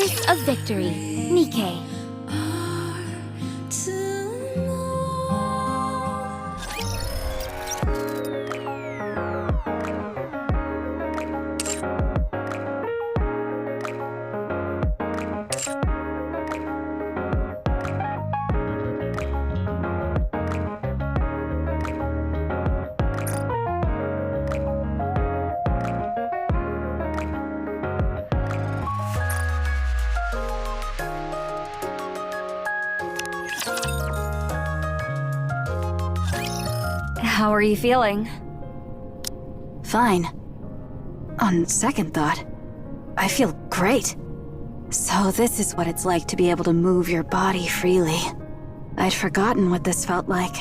Goddess of Victory, Nikke. How are you feeling? Fine. On second thought, I feel great. So this is what it's like to be able to move your body freely. I'd forgotten what this felt like.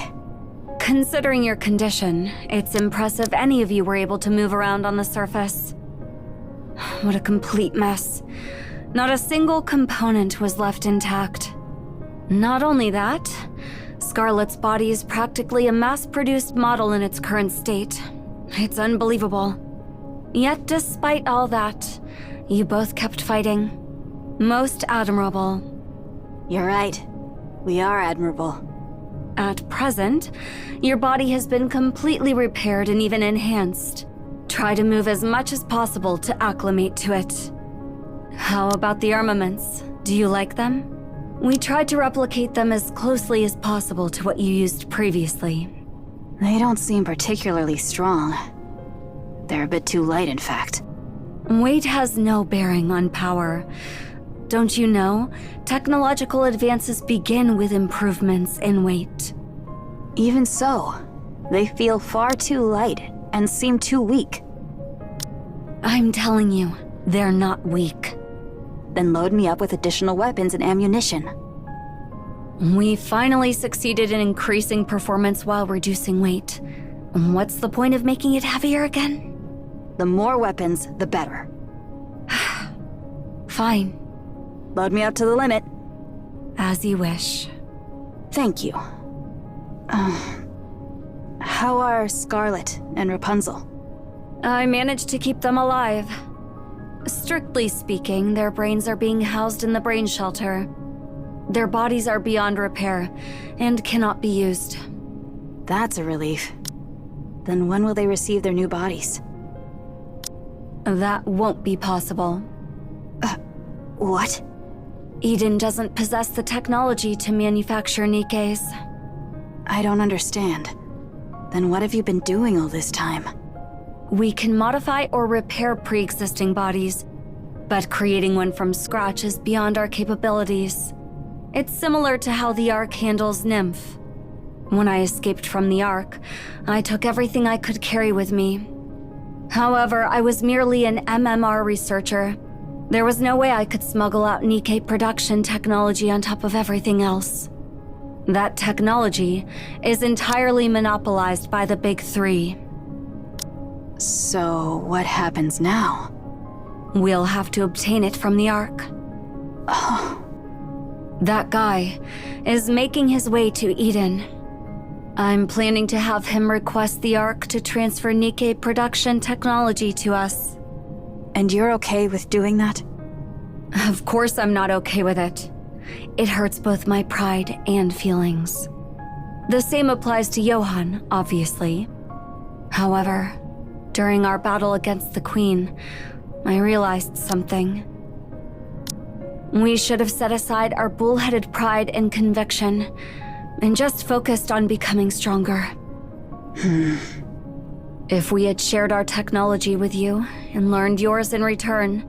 Considering your condition, it's impressive any of you were able to move around on the surface. What a complete mess. Not a single component was left intact. Not only that, Scarlet's body is practically a mass-produced model in its current state. It's unbelievable. Yet despite all that, you both kept fighting. Most admirable. You're right. We are admirable. At present, your body has been completely repaired and even enhanced. Try to move as much as possible to acclimate to it. How about the armaments? Do you like them? We tried to replicate them as closely as possible to what you used previously. They don't seem particularly strong. They're a bit too light, in fact. Weight has no bearing on power. Don't you know, technological advances begin with improvements in weight. Even so, they feel far too light and seem too weak. I'm telling you, they're not weak. Then load me up with additional weapons and ammunition. We finally succeeded in increasing performance while reducing weight. What's the point of making it heavier again? The more weapons, the better. Fine. Load me up to the limit. As you wish. Thank you. How are Scarlet and Rapunzel? I managed to keep them alive. Strictly speaking, their brains are being housed in the brain shelter. Their bodies are beyond repair and cannot be used. That's a relief. Then when will they receive their new bodies? That won't be possible. What? Eden doesn't possess the technology to manufacture Nikkes. I don't understand. Then what have you been doing all this time? We can modify or repair pre-existing bodies, but creating one from scratch is beyond our capabilities. It's similar to how the Ark handles Nymph. When I escaped from the Ark, I took everything I could carry with me. However, I was merely an MMR researcher. There was no way I could smuggle out Nikke production technology on top of everything else. That technology is entirely monopolized by the Big Three. So, what happens now? We'll have to obtain it from the Ark. Oh. That guy is making his way to Eden. I'm planning to have him request the Ark to transfer Nikke production technology to us. And you're okay with doing that? Of course I'm not okay with it. It hurts both my pride and feelings. The same applies to Johan, obviously. However, during our battle against the Queen, I realized something. We should have set aside our bullheaded pride and conviction, and just focused on becoming stronger. If we had shared our technology with you, and learned yours in return,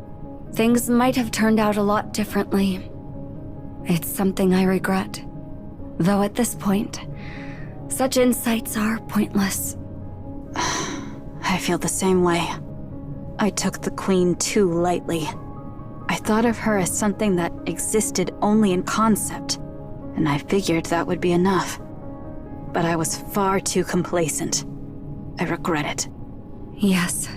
things might have turned out a lot differently. It's something I regret. Though at this point, such insights are pointless. I feel the same way. I took the Queen too lightly. I thought of her as something that existed only in concept, and I figured that would be enough. But I was far too complacent. I regret it. Yes.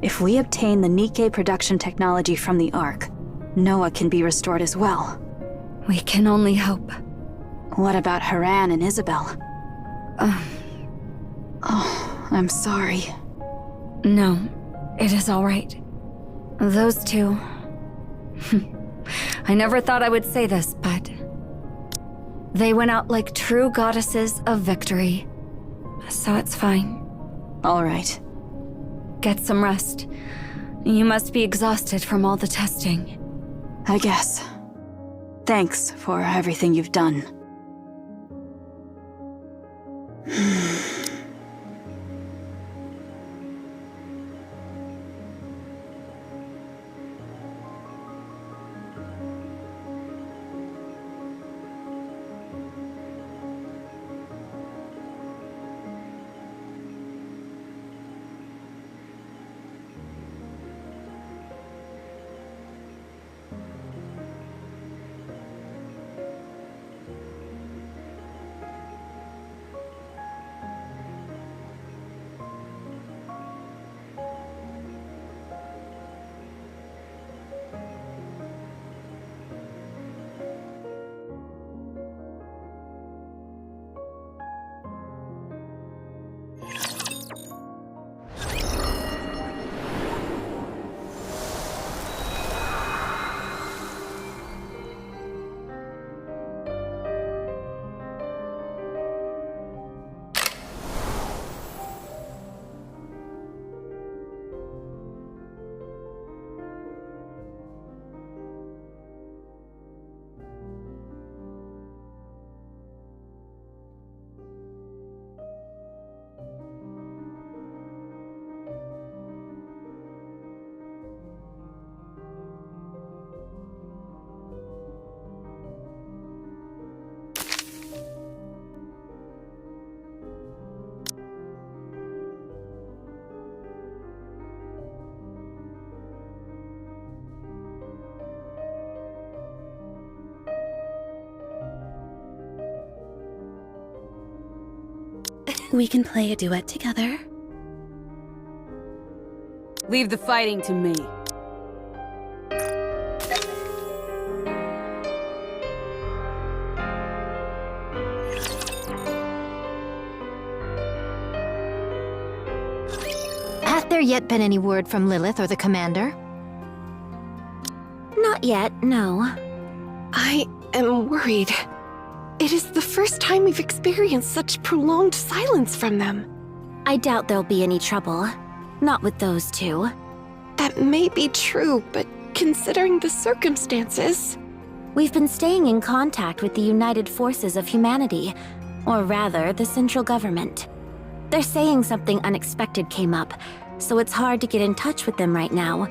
If we obtain the Nikke production technology from the Ark, Noah can be restored as well. We can only hope. What about Haran and Isabel? Oh, I'm sorry. No, it is all right. Those two... I never thought I would say this, but they went out like true goddesses of victory. So it's fine. All right. Get some rest. You must be exhausted from all the testing. I guess. Thanks for everything you've done. We can play a duet together. Leave the fighting to me. Hath there yet been any word from Lilith or the commander? Not yet, no. I am worried. It is the first time we've experienced such prolonged silence from them. I doubt there'll be any trouble. Not with those two. That may be true, but considering the circumstances... We've been staying in contact with the United Forces of Humanity, or rather, the central government. They're saying something unexpected came up, so it's hard to get in touch with them right now.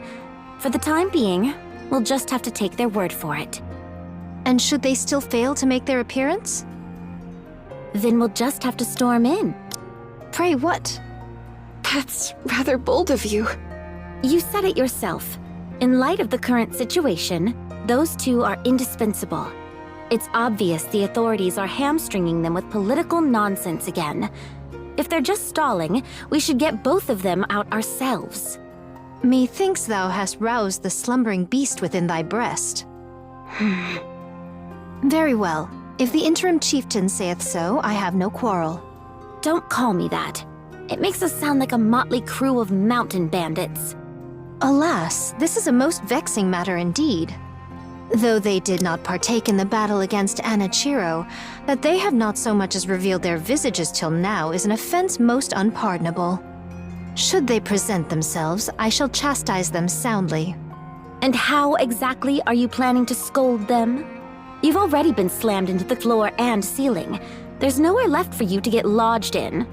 For the time being, we'll just have to take their word for it. And should they still fail to make their appearance? Then we'll just have to storm in. Pray what? That's rather bold of you. You said it yourself. In light of the current situation, those two are indispensable. It's obvious the authorities are hamstringing them with political nonsense again. If they're just stalling, we should get both of them out ourselves. Methinks thou hast roused the slumbering beast within thy breast. Very well. If the interim chieftain saith so, I have no quarrel. Don't call me that. It makes us sound like a motley crew of mountain bandits. Alas, this is a most vexing matter indeed. Though they did not partake in the battle against Anichiro, that they have not so much as revealed their visages till now is an offense most unpardonable. Should they present themselves, I shall chastise them soundly. And how exactly are you planning to scold them? You've already been slammed into the floor and ceiling. There's nowhere left for you to get lodged in.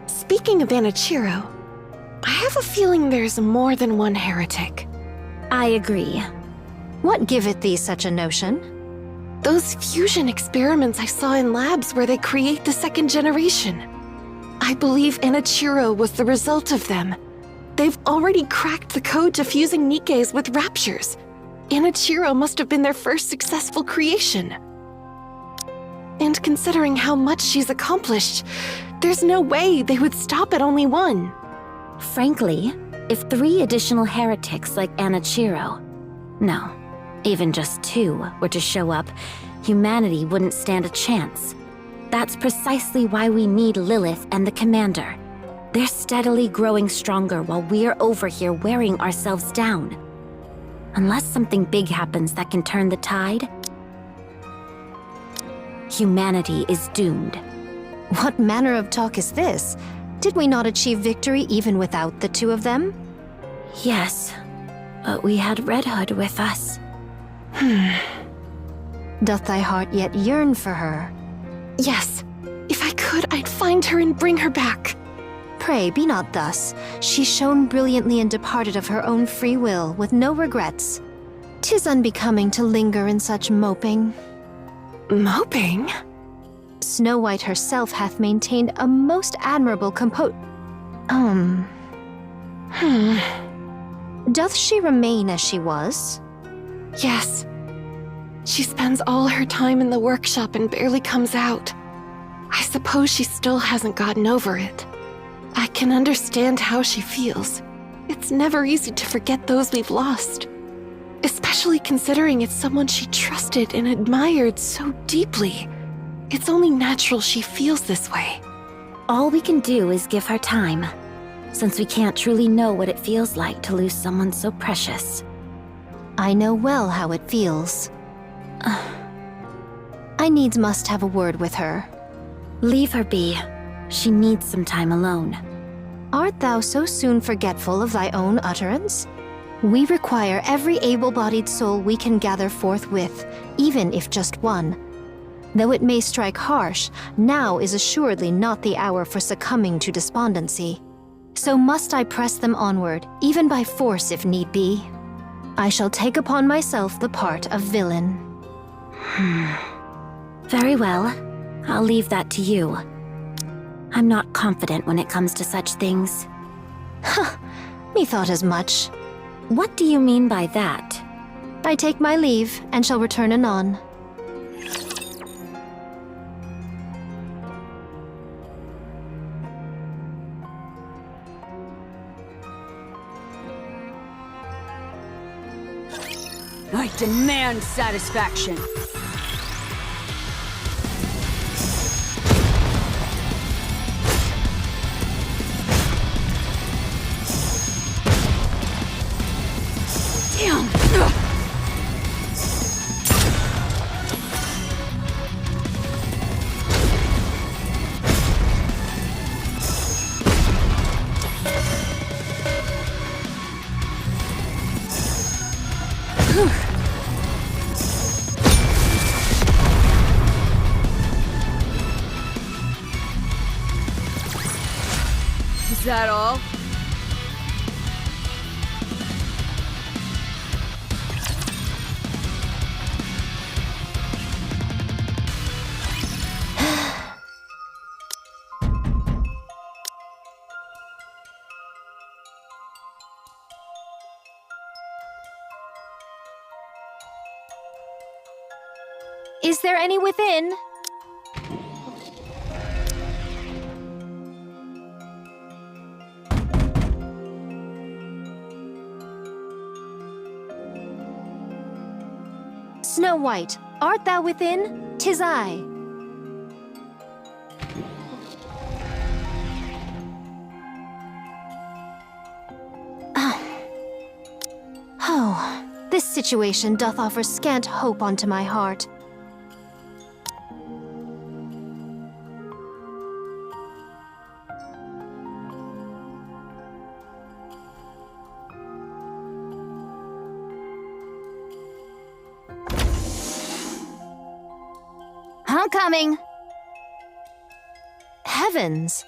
Speaking of Anichiro, I have a feeling there's more than one heretic. I agree. What giveth thee such a notion? Those fusion experiments I saw in labs where they create the second generation. I believe Anichiro was the result of them. They've already cracked the code to fusing Nikkes with raptures. Anichiro must have been their first successful creation. And considering how much she's accomplished, there's no way they would stop at only one. Frankly, if 3 additional heretics like Anichiro, no, even just 2 were to show up, humanity wouldn't stand a chance. That's precisely why we need Lilith and the Commander. They're steadily growing stronger while we're over here wearing ourselves down. Unless something big happens that can turn the tide, humanity is doomed. What manner of talk is this? Did we not achieve victory even without the two of them? Yes, but we had Red Hood with us. Doth thy heart yet yearn for her? Yes. If I could, I'd find her and bring her back. Pray, be not thus. She shone brilliantly and departed of her own free will, with no regrets. 'Tis unbecoming to linger in such moping. Moping? Snow White herself hath maintained a most admirable Doth she remain as she was? Yes. She spends all her time in the workshop and barely comes out. I suppose she still hasn't gotten over it. I can understand how she feels. It's never easy to forget those we've lost. Especially considering it's someone she trusted and admired so deeply. It's only natural she feels this way. All we can do is give her time, since we can't truly know what it feels like to lose someone so precious. I know well how it feels. I needs must have a word with her. Leave her be. She needs some time alone. Art thou so soon forgetful of thy own utterance? We require every able-bodied soul we can gather forthwith, even if just one. Though it may strike harsh, now is assuredly not the hour for succumbing to despondency. So must I press them onward, even by force if need be. I shall take upon myself the part of villain. Very well. I'll leave that to you. I'm not confident when it comes to such things. Methought as much. What do you mean by that? I take my leave, and shall return anon. I demand satisfaction. Damn! Is that all? Is there any within? Snow White, art thou within? 'Tis I. Oh, this situation doth offer scant hope unto my heart. I'm coming. Heavens!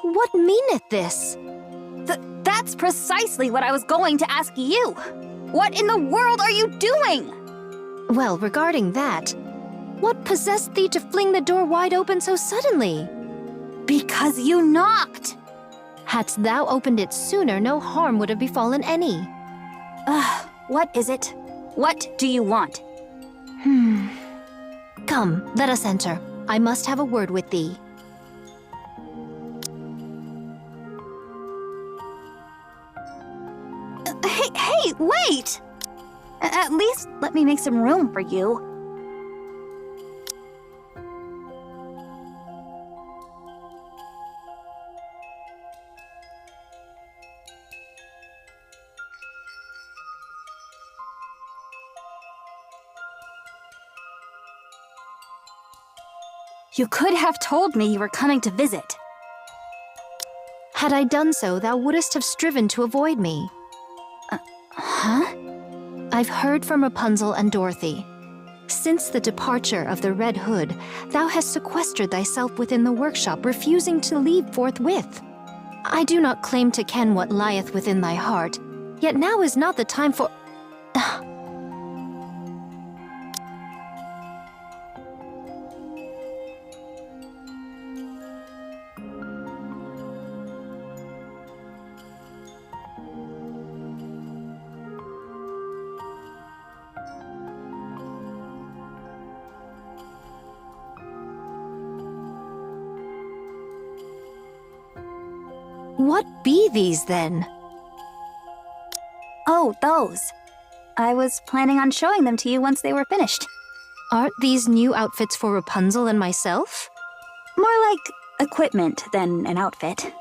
What meaneth this? That's precisely what I was going to ask you. What in the world are you doing? Well, regarding that, what possessed thee to fling the door wide open so suddenly? Because you knocked. Hadst thou opened it sooner, no harm would have befallen any. What is it? What do you want? Come, let us enter. I must have a word with thee. Hey, wait! Wait! At least let me make some room for you. You could have told me you were coming to visit. Had I done so, thou wouldst have striven to avoid me. Huh? I've heard from Rapunzel and Dorothy. Since the departure of the Red Hood, thou hast sequestered thyself within the workshop, refusing to leave forthwith. I do not claim to ken what lieth within thy heart, yet now is not the time for— What be these, then? Oh, those. I was planning on showing them to you once they were finished. Aren't these new outfits for Rapunzel and myself? More like equipment than an outfit.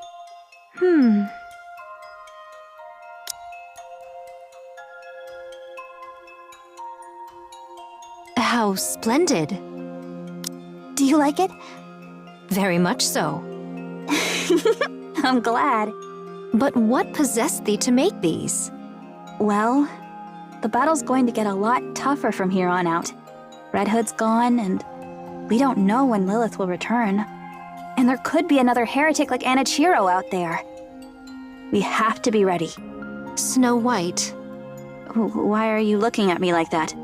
How splendid. Do you like it? Very much so. I'm glad. But what possessed thee to make these? Well, the battle's going to get a lot tougher from here on out. Red Hood's gone, and we don't know when Lilith will return. And there could be another heretic like Anichiro out there. We have to be ready. Snow White, Why are you looking at me like that?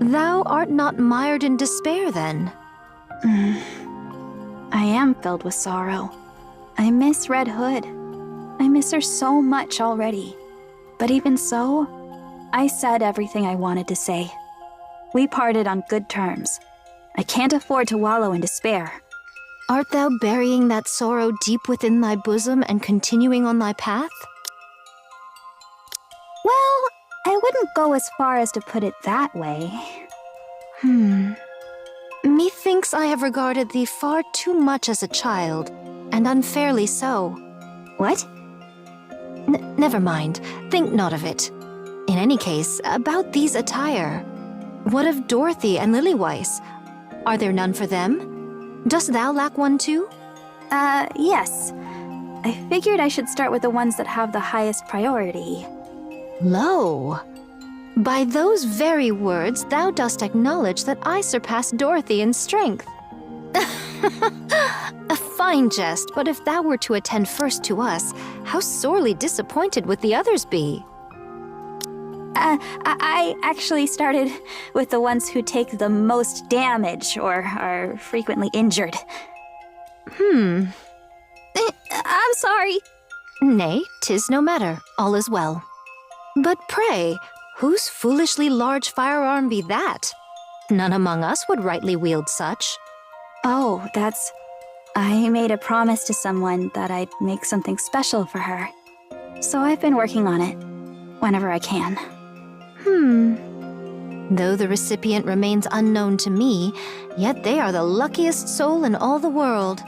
thou art not mired in despair, then? I am filled with sorrow. I miss Red Hood. I miss her so much already. But even so, I said everything I wanted to say. We parted on good terms. I can't afford to wallow in despair. Art thou burying that sorrow deep within thy bosom and continuing on thy path? Well, I wouldn't go as far as to put it that way. Methinks I have regarded thee far too much as a child, and unfairly so. What? Never mind, think not of it. In any case, about these attire. What of Dorothy and Lilyweiss? Are there none for them? Dost thou lack one too? Yes. I figured I should start with the ones that have the highest priority. Lo! By those very words, thou dost acknowledge that I surpass Dorothy in strength. A fine jest, but if thou were to attend first to us, how sorely disappointed would the others be? I actually started with the ones who take the most damage or are frequently injured. I'm sorry. Nay, 'tis no matter. All is well. But pray, whose foolishly large firearm be that? None among us would rightly wield such. Oh, I made a promise to someone that I'd make something special for her. So I've been working on it, whenever I can. Though the recipient remains unknown to me, yet they are the luckiest soul in all the world.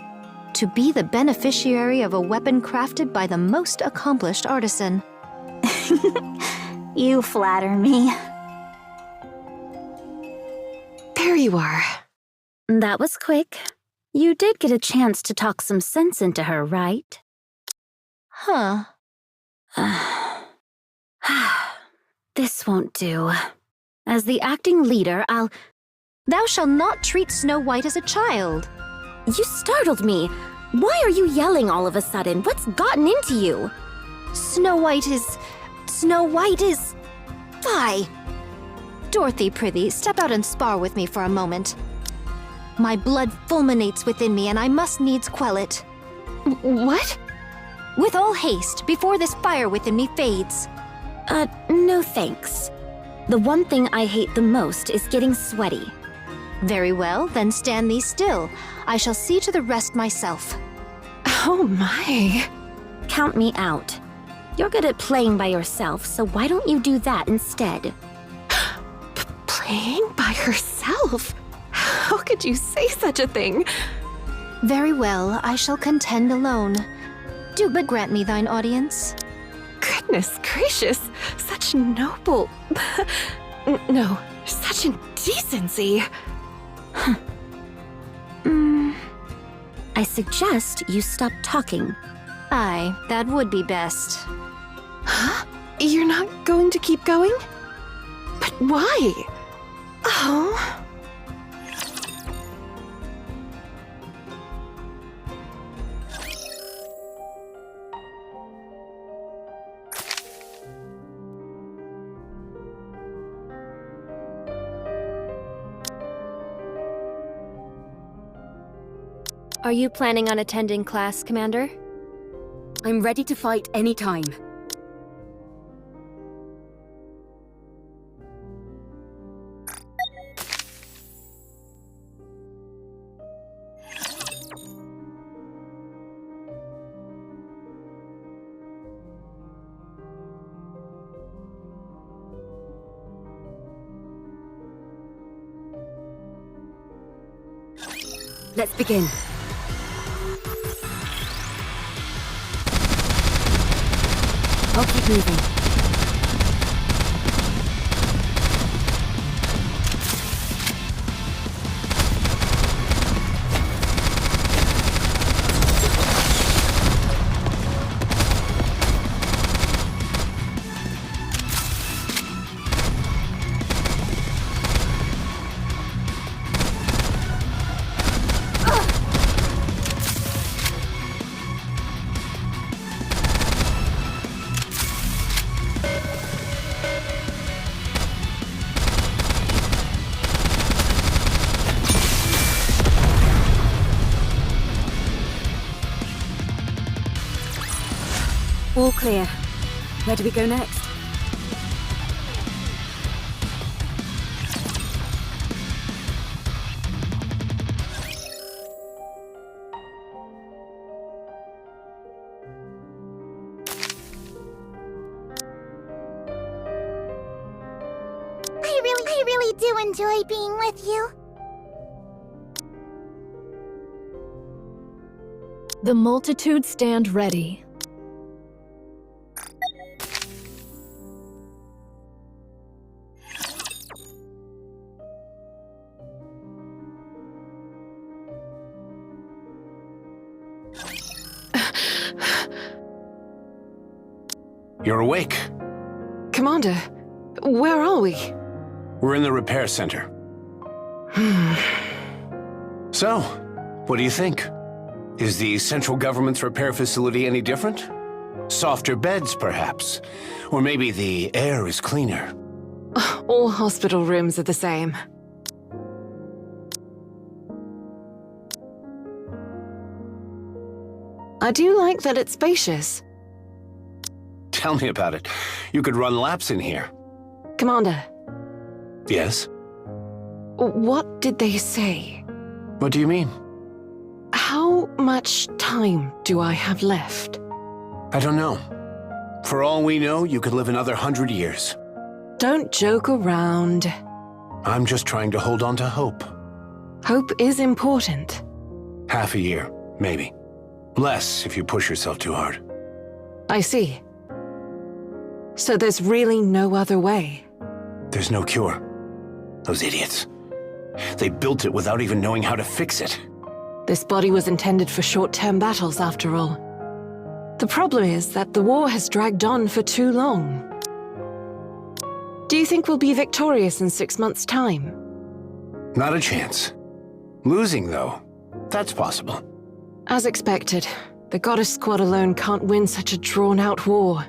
To be the beneficiary of a weapon crafted by the most accomplished artisan. You flatter me. There you are. That was quick. You did get a chance to talk some sense into her, right? Huh. This won't do. As the acting leader, Thou shalt not treat Snow White as a child. You startled me. Why are you yelling all of a sudden? What's gotten into you? Snow White is... Fie! Dorothy, prithee, step out and spar with me for a moment. My blood fulminates within me, and I must needs quell it. What? With all haste, before this fire within me fades. No thanks. The one thing I hate the most is getting sweaty. Very well, then stand thee still. I shall see to the rest myself. Oh my. Count me out. You're good at playing by yourself, so why don't you do that instead? Playing by herself? How could you say such a thing? Very well, I shall contend alone. Do but grant me thine audience. Goodness gracious, such noble... no, such indecency. I suggest you stop talking. Aye, that would be best. Huh? You're not going to keep going? But why? Oh... Are you planning on attending class, Commander? I'm ready to fight anytime. Let's begin. I'll keep moving. All clear. Where do we go next? I really do enjoy being with you. The multitude stand ready. You're awake. Commander, where are we? We're in the repair center. So, what do you think? Is the central government's repair facility any different? Softer beds, perhaps? Or maybe the air is cleaner? All hospital rooms are the same. I do like that it's spacious. Tell me about it. You could run laps in here. Commander, Yes? what did they say? What do you mean? How much time do I have left? I don't know. For all we know, you could live another 100 years. Don't joke around. I'm just trying to hold on to hope. Hope is important. Half a year, maybe. Less if you push yourself too hard. I see. So there's really no other way. There's no cure. Those idiots. They built it without even knowing how to fix it. This body was intended for short-term battles, after all. The problem is that the war has dragged on for too long. Do you think we'll be victorious in 6 months' time? Not a chance. Losing, though, that's possible. As expected, the Goddess Squad alone can't win such a drawn-out war.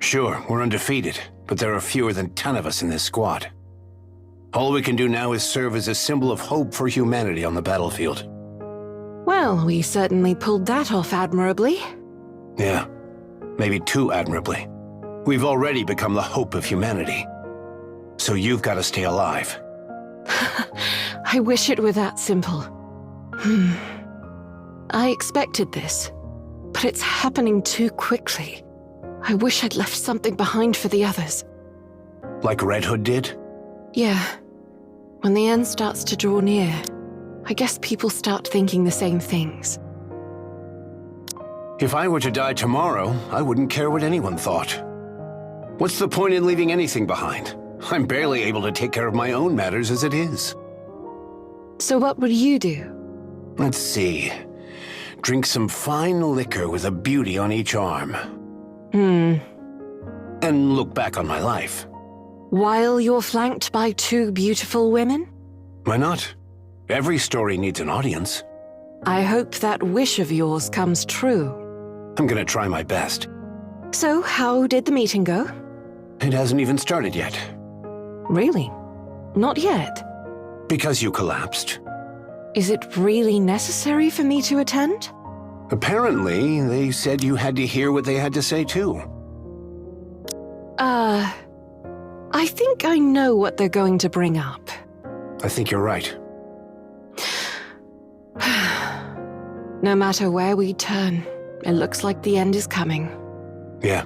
Sure, we're undefeated, but there are fewer than 10 of us in this squad. All we can do now is serve as a symbol of hope for humanity on the battlefield. Well, we certainly pulled that off admirably. Yeah, maybe too admirably. We've already become the hope of humanity. So you've got to stay alive. I wish it were that simple. I expected this, but it's happening too quickly. I wish I'd left something behind for the others. Like Red Hood did? Yeah. When the end starts to draw near, I guess people start thinking the same things. If I were to die tomorrow, I wouldn't care what anyone thought. What's the point in leaving anything behind? I'm barely able to take care of my own matters as it is. So what would you do? Let's see. Drink some fine liquor with a beauty on each arm. And look back on my life. While you're flanked by 2 beautiful women? Why not? Every story needs an audience. I hope that wish of yours comes true. I'm gonna try my best. So, how did the meeting go? It hasn't even started yet. Really? Not yet? Because you collapsed. Is it really necessary for me to attend? Apparently, they said you had to hear what they had to say too. I think I know what they're going to bring up. I think you're right. No matter where we turn, it looks like the end is coming. Yeah.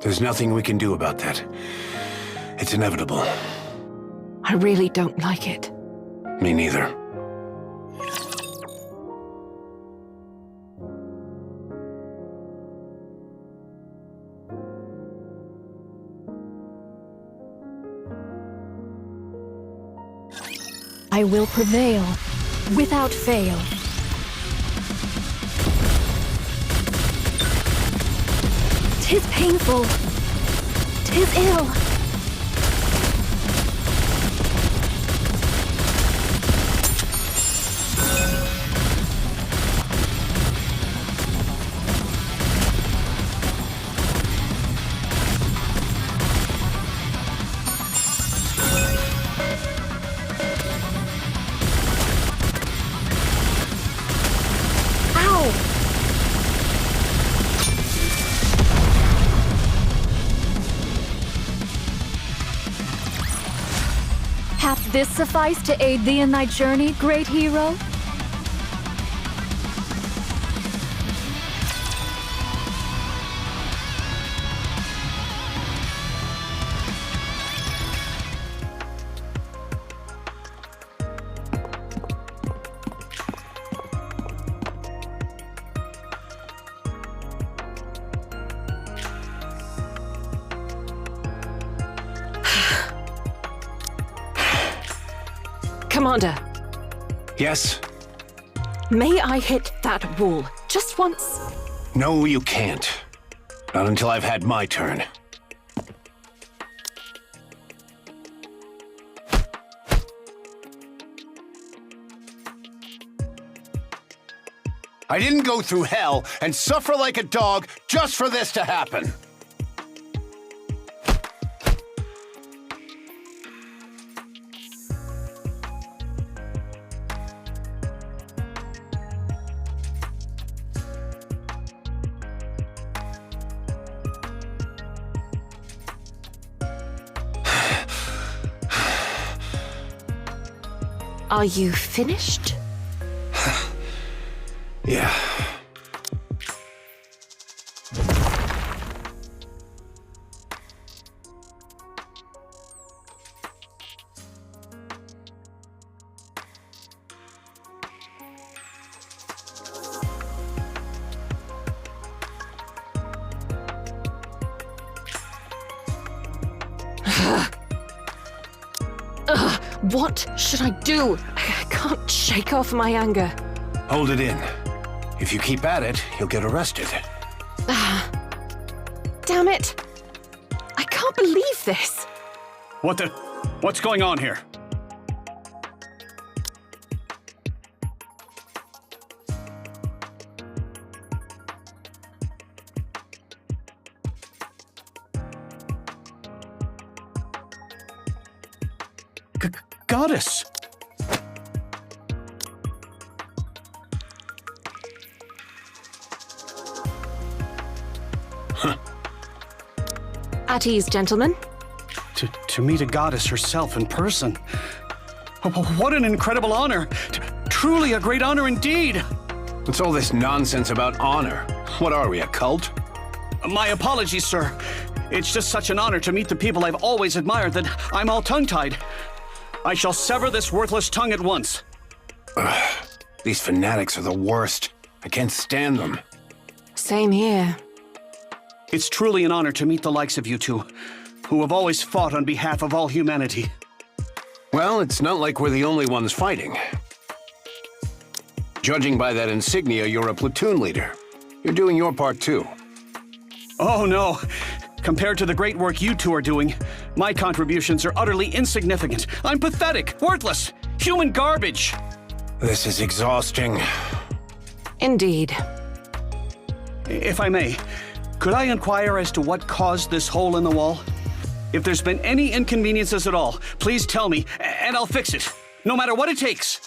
There's nothing we can do about that. It's inevitable. I really don't like it. Me neither. I will prevail, without fail. Tis painful. Tis ill. Hath this suffice to aid thee in thy journey, great hero? Commander, Yes? may I hit that wall just once? No, you can't. Not until I've had my turn. I didn't go through hell and suffer like a dog just for this to happen. Are you finished? Yeah. What should I do? I can't shake off my anger. Hold it in. If you keep at it, you'll get arrested. Damn it! I can't believe this. What's going on here? Goddess! At ease, gentlemen. To meet a goddess herself in person. What an incredible honor! Truly a great honor indeed! What's all this nonsense about honor? What are we, a cult? My apologies, sir. It's just such an honor to meet the people I've always admired that I'm all tongue-tied. I shall sever this worthless tongue at once. These fanatics are the worst. I can't stand them. Same here. It's truly an honor to meet the likes of you two, who have always fought on behalf of all humanity. Well, it's not like we're the only ones fighting. Judging by that insignia, you're a platoon leader. You're doing your part too. Oh no. Compared to the great work you two are doing, my contributions are utterly insignificant. I'm pathetic, worthless, human garbage. This is exhausting. Indeed. If I may, could I inquire as to what caused this hole in the wall? If there's been any inconveniences at all, please tell me, and I'll fix it, no matter what it takes.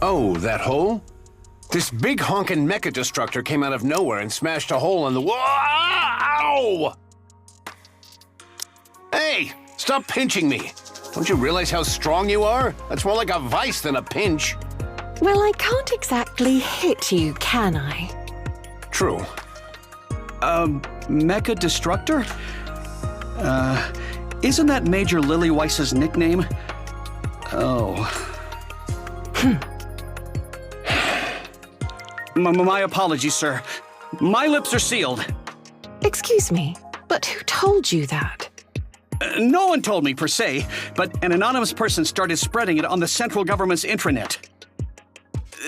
Oh, that hole? This big honkin' mecha destructor came out of nowhere and smashed a hole in the wall. Ow! Hey, stop pinching me. Don't you realize how strong you are? That's more like a vice than a pinch. Well, I can't exactly hit you, can I? True. Mecha Destructor? Isn't that Major Lillyweiss's nickname? Oh. My apologies, sir. My lips are sealed. Excuse me, but who told you that? No one told me, per se, but an anonymous person started spreading it on the central government's intranet.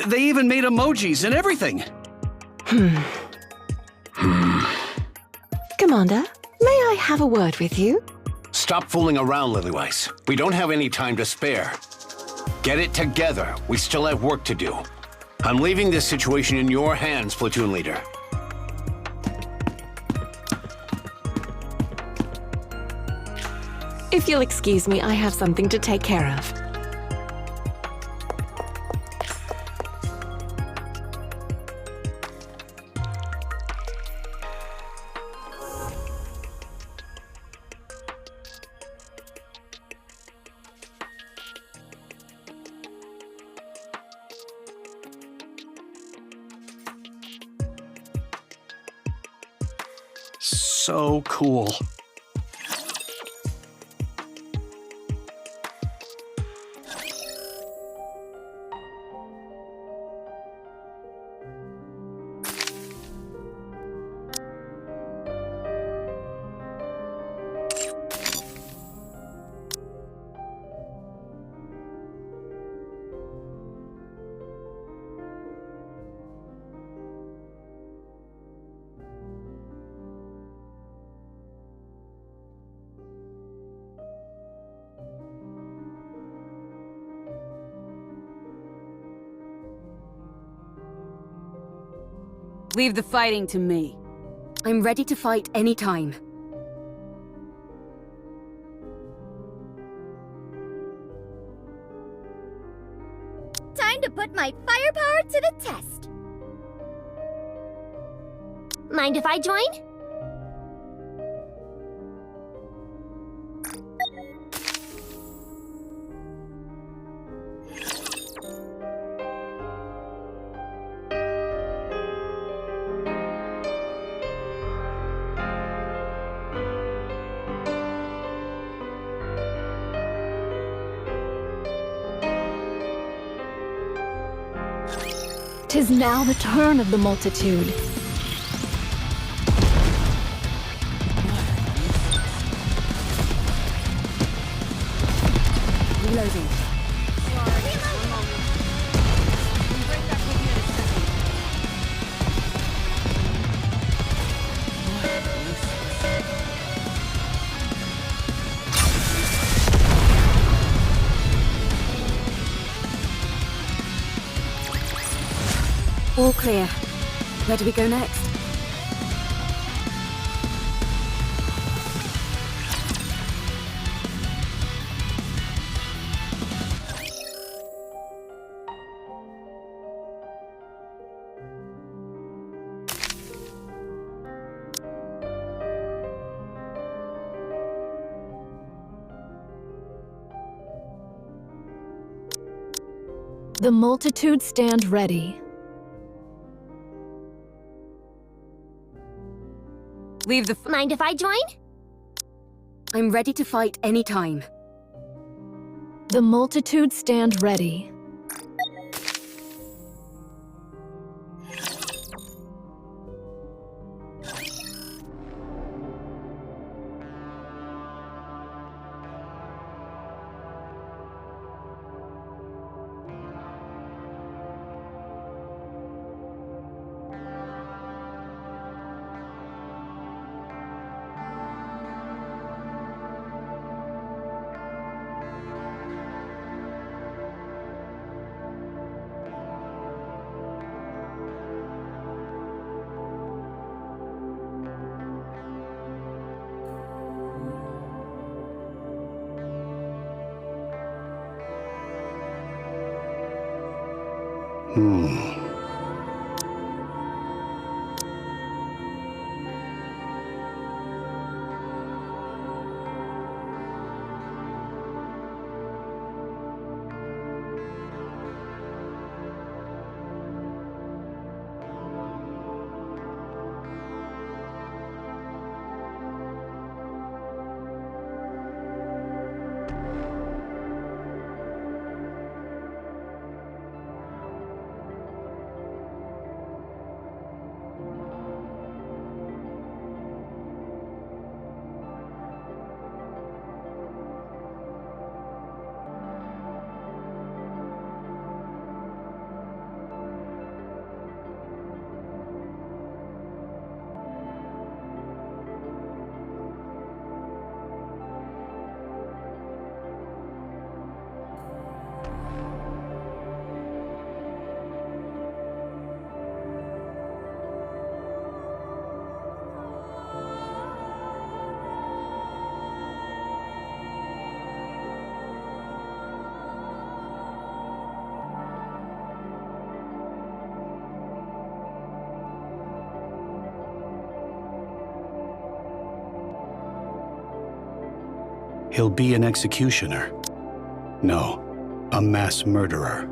They even made emojis and everything. Commander, may I have a word with you? Stop fooling around, Lilyweiss. We don't have any time to spare. Get it together. We still have work to do. I'm leaving this situation in your hands, platoon leader. If you'll excuse me, I have something to take care of. So cool. Leave the fighting to me. I'm ready to fight anytime. Time to put my firepower to the test. Mind if I join? Tis now the turn of the multitude. Reloading. All clear. Where do we go next? The multitude stand ready. Leave the... Mind if I join? I'm ready to fight anytime. The multitude stand ready. He'll be an executioner. No, a mass murderer.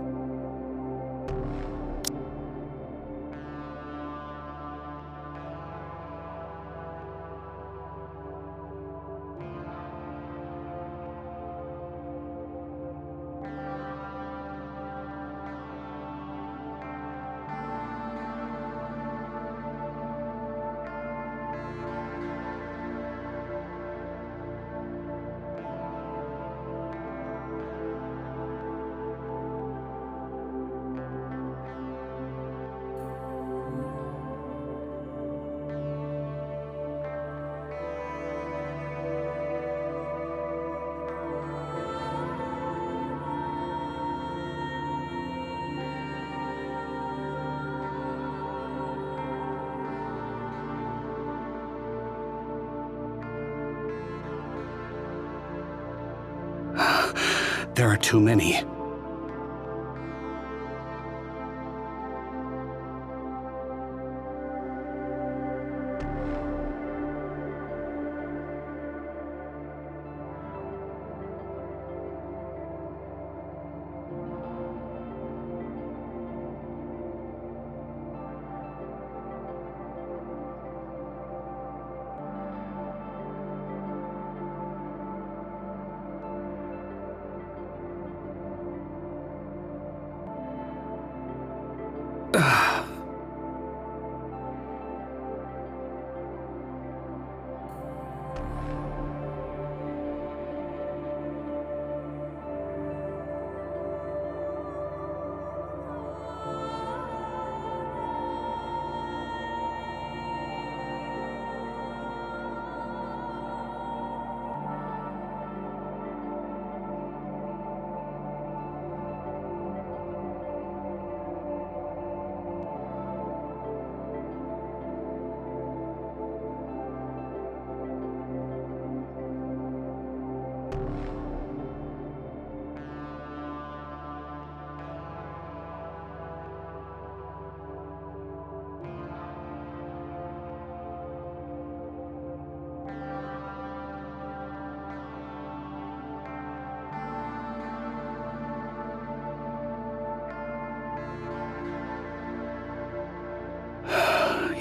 There are too many.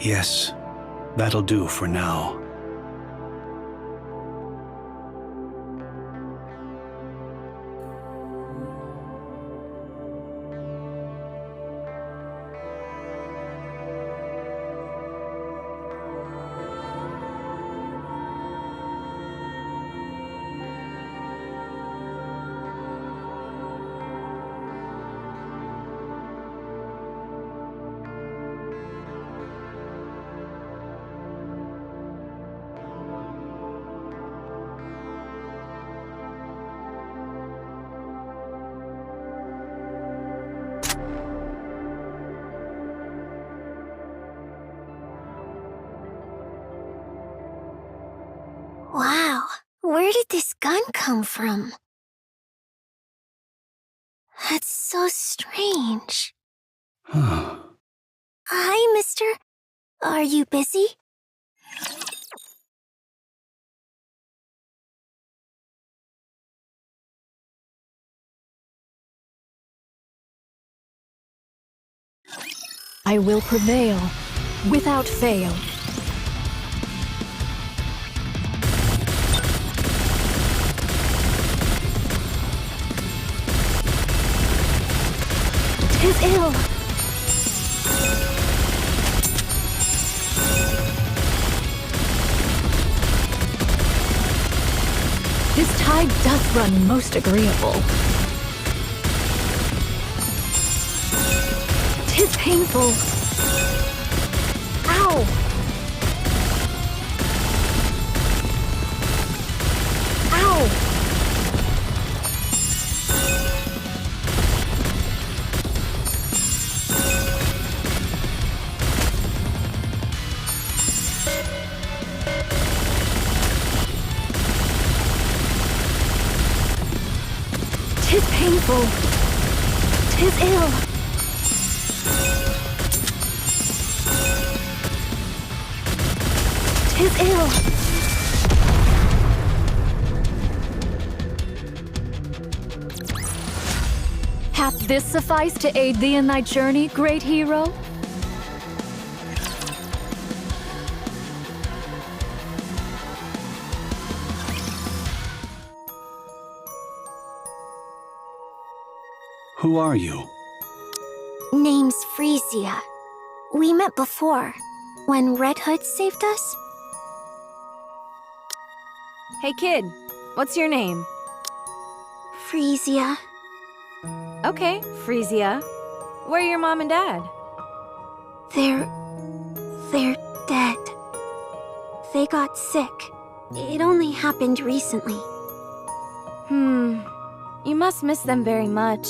Yes, that'll do for now. Where did this gun come from? That's so strange. Hi, mister. Are you busy? I will prevail, without fail. Tis ill. This tide doth run most agreeable. Tis painful. Ow! Ow! Tis painful. Tis ill. Tis ill. Hath this sufficed to aid thee in thy journey, great hero? Who are you? Name's Frisia. We met before, when Red Hood saved us. Hey kid, what's your name? Frisia. Okay, Frisia. Where are your mom and dad? They're dead. They got sick. It only happened recently. You must miss them very much.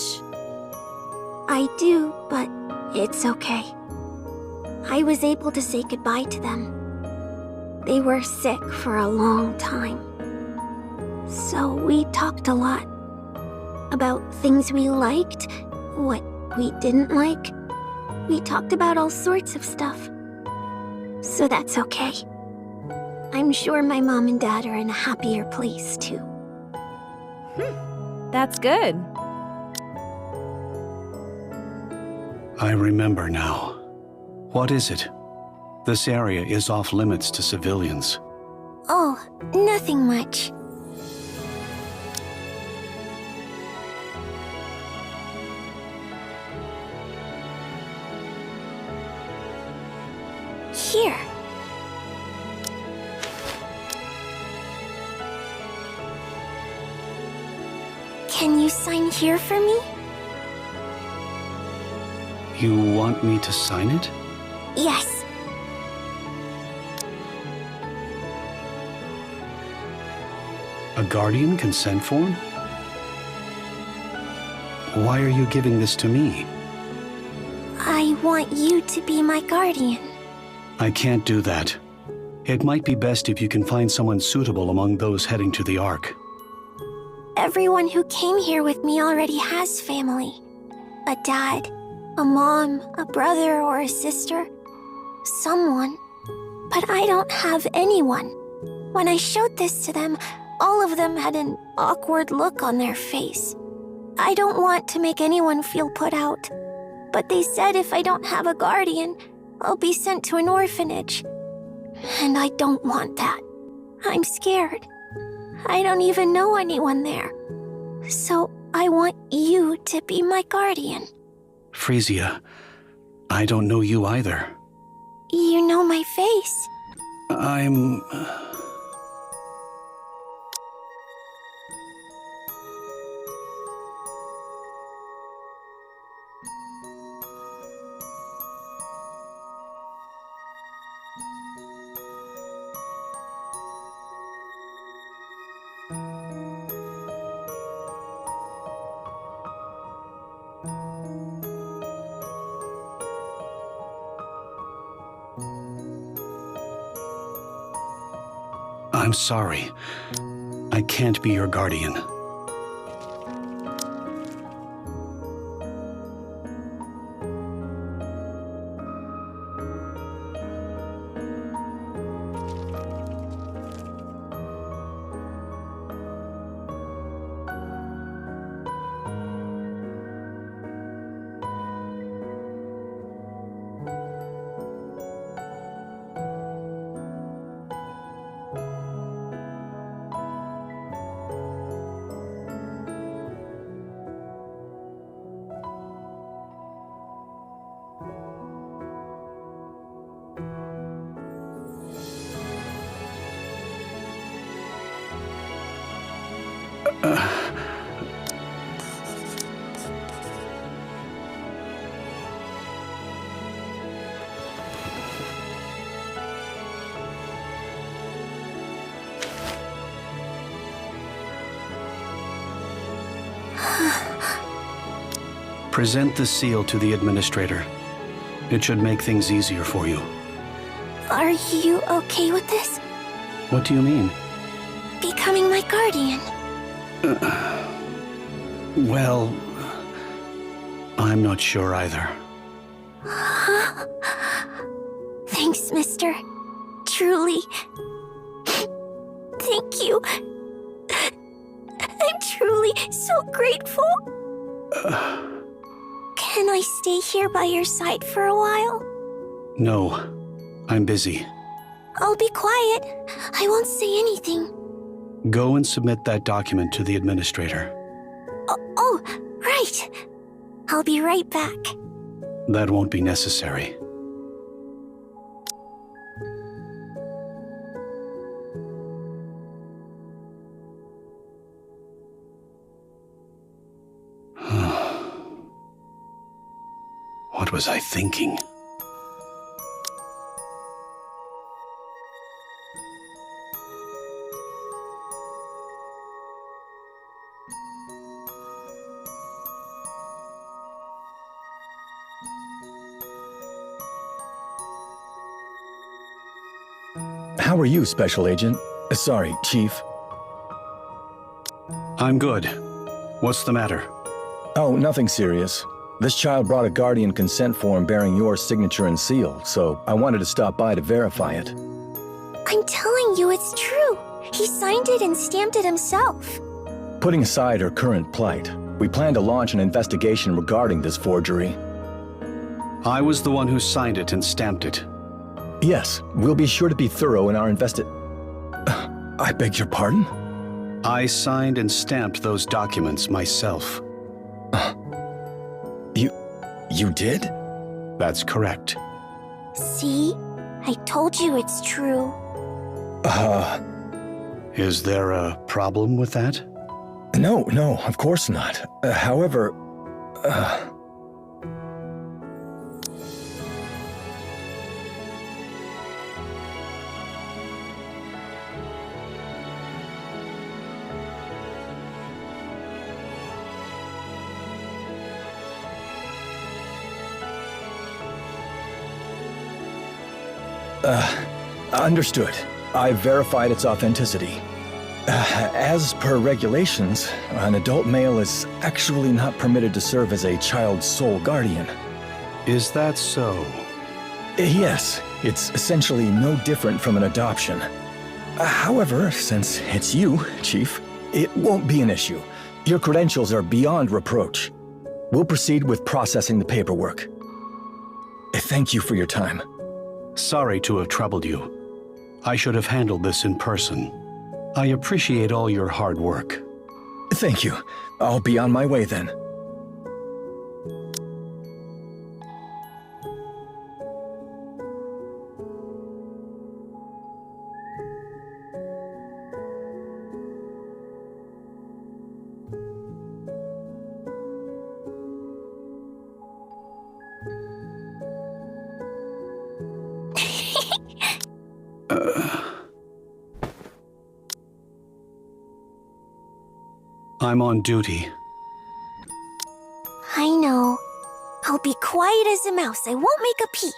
I do, but it's okay. I was able to say goodbye to them. They were sick for a long time. So we talked a lot. About things we liked, what we didn't like. We talked about all sorts of stuff. So that's okay. I'm sure my mom and dad are in a happier place too. That's good. I remember now. What is it? This area is off limits to civilians. Oh, nothing much. Here. Can you sign here for me? You want me to sign it? Yes. A guardian consent form? Why are you giving this to me? I want you to be my guardian. I can't do that. It might be best if you can find someone suitable among those heading to the Ark. Everyone who came here with me already has family. A dad, a mom, a brother or a sister. Someone. But I don't have anyone. When I showed this to them, all of them had an awkward look on their face. I don't want to make anyone feel put out. But they said if I don't have a guardian, I'll be sent to an orphanage. And I don't want that. I'm scared. I don't even know anyone there. So I want you to be my guardian. Frisia, I don't know you either. You know my face. I'm... I'm sorry. I can't be your guardian. Present the seal to the administrator. It should make things easier for you. Are you okay with this? What do you mean? Becoming my guardian? Well, I'm not sure either. Thanks, mister. Truly. Thank you. I'm truly so grateful. Can I stay here by your side for a while? No, I'm busy. I'll be quiet. I won't say anything. Go and submit that document to the administrator. Oh, right. I'll be right back. That won't be necessary. What was I thinking? How are you, Special Agent? Sorry, Chief. I'm good. What's the matter? Oh, nothing serious. This child brought a Guardian consent form bearing your signature and seal, so I wanted to stop by to verify it. I'm telling you it's true. He signed it and stamped it himself. Putting aside her current plight, we plan to launch an investigation regarding this forgery. I was the one who signed it and stamped it. Yes, we'll be sure to be thorough in our I beg your pardon? I signed and stamped those documents myself. You did? That's correct. See? I told you it's true. Is there a problem with that? No, of course not. However, understood. I've verified its authenticity. As per regulations, an adult male is actually not permitted to serve as a child's sole guardian. Is that so? Yes, it's essentially no different from an adoption. However, since it's you, Chief, it won't be an issue. Your credentials are beyond reproach. We'll proceed with processing the paperwork. Thank you for your time. Sorry to have troubled you. I should have handled this in person. I appreciate all your hard work. Thank you. I'll be on my way then. I'm on duty. I know. I'll be quiet as a mouse. I won't make a peep.